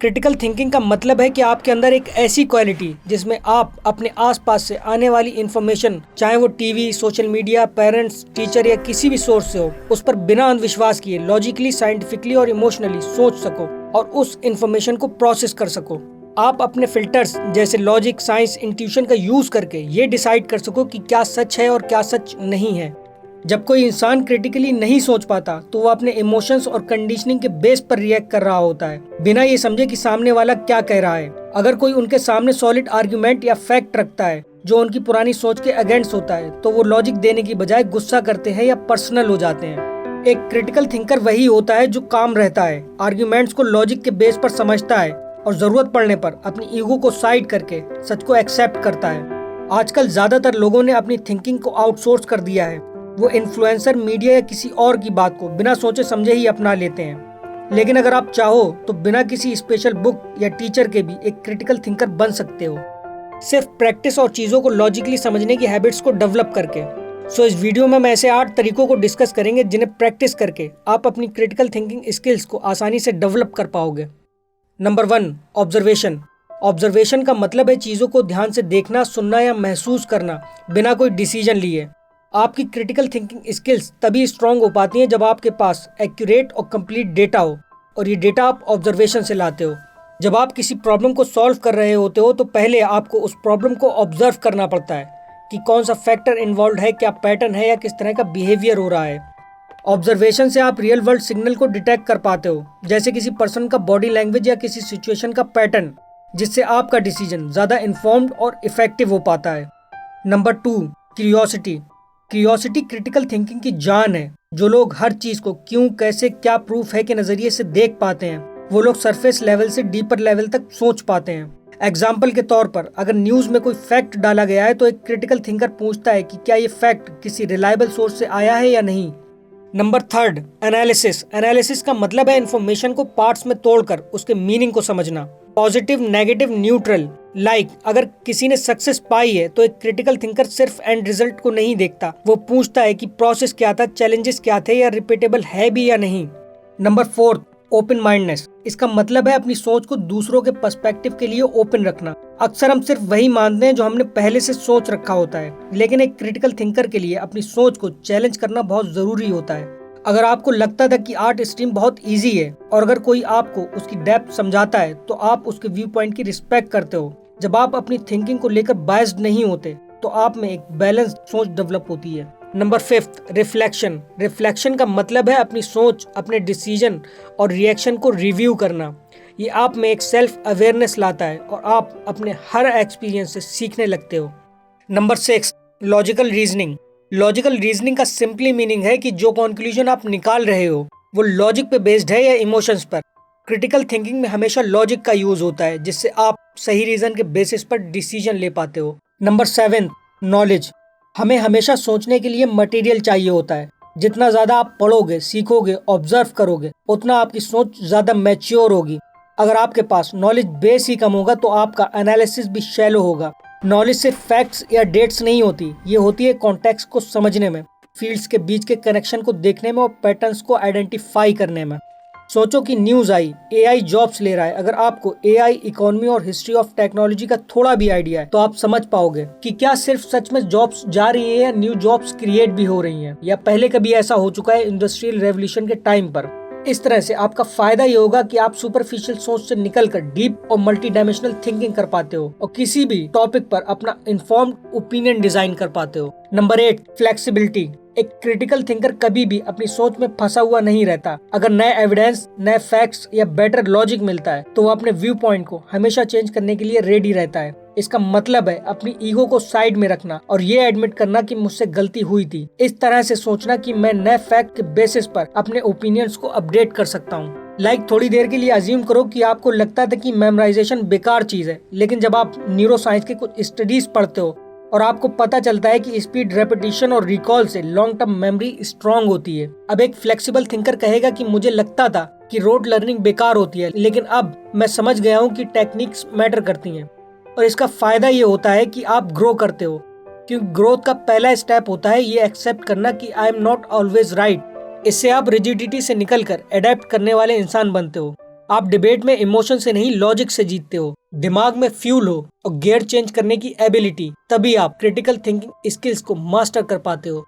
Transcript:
Critical thinking का मतलब है कि आपके अंदर एक ऐसी क्वालिटी जिसमें आप अपने आसपास से आने वाली इंफॉर्मेशन, चाहे वो TV, social media, parents, teacher या किसी भी सोर्स से हो, उस पर बिना अंधविश्वास किए लॉजिकली, साइंटिफिकली और इमोशनली सोच सको और उस इंफॉर्मेशन को प्रोसेस कर सको। आप अपने फिल्टर्स जैसे लॉजिक, साइंस, इंट्यूशन का यूज करके ये डिसाइड कर सको कि क्या सच है और क्या सच नहीं है। जब कोई इंसान क्रिटिकली नहीं सोच पाता तो वो अपने इमोशंस और कंडीशनिंग के बेस पर रिएक्ट कर रहा होता है, बिना ये समझे कि सामने वाला क्या कह रहा है। अगर कोई उनके सामने सॉलिड आर्ग्यूमेंट या फैक्ट रखता है जो उनकी पुरानी सोच के अगेंस्ट होता है, तो वो लॉजिक देने की बजाय गुस्सा करते हैं या पर्सनल हो जाते हैं। एक क्रिटिकल थिंकर वही होता है जो काम रहता है, आर्ग्यूमेंट्स को लॉजिक के बेस पर समझता है और जरूरत पड़ने पर अपनी ईगो को साइड करके सच को एक्सेप्ट करता है। आजकल ज्यादातर लोगों ने अपनी थिंकिंग को आउटसोर्स कर दिया है। वो इन्फ्लुएंसर, मीडिया या किसी और की बात को बिना सोचे समझे ही अपना लेते हैं। लेकिन अगर आप चाहो तो बिना किसी स्पेशल बुक या टीचर के भी एक क्रिटिकल थिंकर बन सकते हो, सिर्फ प्रैक्टिस और चीज़ों को लॉजिकली समझने की हैबिट्स को डेवलप करके। इस वीडियो में हम ऐसे 8 तरीकों को डिस्कस करेंगे जिन्हें प्रैक्टिस करके आप अपनी क्रिटिकल थिंकिंग स्किल्स को आसानी से डेवलप कर पाओगे। Number 1, observation. ऑब्जर्वेशन का मतलब है चीज़ों को ध्यान से देखना, सुनना या महसूस करना बिना कोई डिसीजन लिए। आपकी क्रिटिकल थिंकिंग स्किल्स तभी स्ट्रांग हो पाती हैं जब आपके पास एक्यूरेट और कंप्लीट डेटा हो, और ये डेटा आप ऑब्जर्वेशन से लाते हो। जब आप किसी प्रॉब्लम को सॉल्व कर रहे होते हो तो पहले आपको उस प्रॉब्लम को ऑब्जर्व करना पड़ता है कि कौन सा फैक्टर इन्वॉल्व है, क्या पैटर्न है या किस तरह का बिहेवियर हो रहा है। ऑब्जर्वेशन से आप रियल वर्ल्ड सिग्नल को डिटेक्ट कर पाते हो, जैसे किसी पर्सन का बॉडी लैंग्वेज या किसी सिचुएशन का पैटर्न, जिससे आपका डिसीजन ज़्यादा इन्फॉर्म्ड और इफेक्टिव हो पाता है। Number 2, curiosity. Curiosity critical thinking की जान है। जो लोग हर चीज को क्यों, कैसे, क्या प्रूफ है के नजरिए से देख पाते हैं, वो लोग सरफेस लेवल से डीपर लेवल तक सोच पाते हैं। एग्जाम्पल के तौर पर, अगर न्यूज में कोई फैक्ट डाला गया है तो एक क्रिटिकल थिंकर पूछता है कि क्या ये फैक्ट किसी रिलायबल सोर्स से आया है या नहीं। Number 3, analysis. एनालिसिस का मतलब है इन्फॉर्मेशन को पार्ट्स में तोड़कर उसके मीनिंग को समझना। Positive, negative, neutral. अगर किसी ने सक्सेस पाई है तो एक क्रिटिकल थिंकर सिर्फ एंड रिजल्ट को नहीं देखता, वो पूछता है कि प्रोसेस क्या था, चैलेंजेस क्या थे या रिपीटेबल है भी या नहीं। Number 4, open mindness. इसका मतलब है अपनी सोच को दूसरों के पर्सपेक्टिव के लिए ओपन रखना। अक्सर हम सिर्फ वही मानते हैं जो हमने पहले से सोच रखा होता है, लेकिन एक क्रिटिकल थिंकर के लिए अपनी सोच को चैलेंज करना बहुत जरूरी होता है। अगर आपको लगता था कि आर्ट स्ट्रीम बहुत इजी है और अगर कोई आपको उसकी डेप्थ समझाता है तो आप उसके व्यू पॉइंट की रिस्पेक्ट करते हो। जब आप अपनी थिंकिंग को लेकर बायस्ड नहीं होते तो आप में एक बैलेंस सोच डेवलप होती है। Number 5, reflection. रिफ्लेक्शन का मतलब है अपनी सोच, अपने डिसीजन और रिएक्शन को रिव्यू करना। ये आप में एक सेल्फ अवेयरनेस लाता है और आप अपने हर एक्सपीरियंस से सीखने लगते हो। Number 6, logical reasoning. Logical reasoning का सिंपली मीनिंग है कि जो कंक्लूजन आप निकाल रहे हो वो लॉजिक पे बेस्ड है या इमोशंस पर। क्रिटिकल थिंकिंग में हमेशा लॉजिक का यूज होता है, जिससे आप सही रीजन के बेसिस पर डिसीजन ले पाते हो। Number 7, knowledge. हमें हमेशा सोचने के लिए मटेरियल चाहिए होता है। जितना ज्यादा आप पढ़ोगे, सीखोगे, ऑब्जर्व करोगे, उतना आपकी सोच ज्यादा मैच्योर होगी। अगर आपके पास नॉलेज बेस ही कम होगा तो आपका एनालिसिस भी शैलो होगा। नॉलेज सिर्फ फैक्ट्स या डेट्स नहीं होती, ये होती है कॉन्टेक्स्ट को समझने में, फील्ड्स के बीच के कनेक्शन को देखने में और पैटर्न्स को आइडेंटिफाई करने में। सोचो कि न्यूज़ आई, एआई जॉब्स ले रहा है। अगर आपको एआई, इकोनॉमी और हिस्ट्री ऑफ टेक्नोलॉजी का थोड़ा भी आइडिया है तो आप समझ पाओगे कि क्या सिर्फ सच में जॉब्स जा रही हैं या न्यू जॉब्स क्रिएट भी हो रही हैं, या पहले कभी ऐसा हो चुका है इंडस्ट्रियल रेवोल्यूशन के टाइम पर। इस तरह से आपका फायदा ये होगा कि आप सुपरफिशियल सोच से निकलकर डीप और मल्टी डायमेंशनल थिंकिंग कर पाते हो और किसी भी टॉपिक पर अपना इन्फॉर्म्ड ओपिनियन डिजाइन कर पाते हो। Number 8, flexibility. एक क्रिटिकल थिंकर कभी भी अपनी सोच में फंसा हुआ नहीं रहता। अगर नए एविडेंस, नए फैक्ट्स या बेटर लॉजिक मिलता है तो वो अपने व्यू पॉइंट को हमेशा चेंज करने के लिए रेडी रहता है। इसका मतलब है अपनी ईगो को साइड में रखना और ये एडमिट करना कि मुझसे गलती हुई थी। इस तरह से सोचना कि मैं नए फैक्ट के बेसिस पर अपने ओपिनियंस को अपडेट कर सकता हूँ। थोड़ी देर के लिए अज्यूम करो कि आपको लगता था कि मेमोराइजेशन बेकार चीज है, लेकिन जब आप न्यूरो साइंस के कुछ स्टडीज पढ़ते हो और आपको पता चलता है कि स्पीड, रेपिटेशन और रिकॉल से लॉन्ग टर्म मेमोरी स्ट्रांग होती है। अब एक फ्लेक्सिबल थिंकर कहेगा कि मुझे लगता था कि रोड लर्निंग बेकार होती है, लेकिन अब मैं समझ गया हूँ कि टेक्निक्स मैटर करती हैं। और इसका फायदा ये होता है कि आप ग्रो करते हो, क्योंकि ग्रोथ का पहला स्टेप होता है ये एक्सेप्ट करना कि I am not always right. इससे आप रिजिडिटी से निकलकर अडेप्ट करने वाले इंसान बनते हो। आप डिबेट में इमोशन से नहीं लॉजिक से जीतते हो, दिमाग में फ्यूल हो और गियर चेंज करने की एबिलिटी, तभी आप क्रिटिकल थिंकिंग स्किल्स को मास्टर कर पाते हो।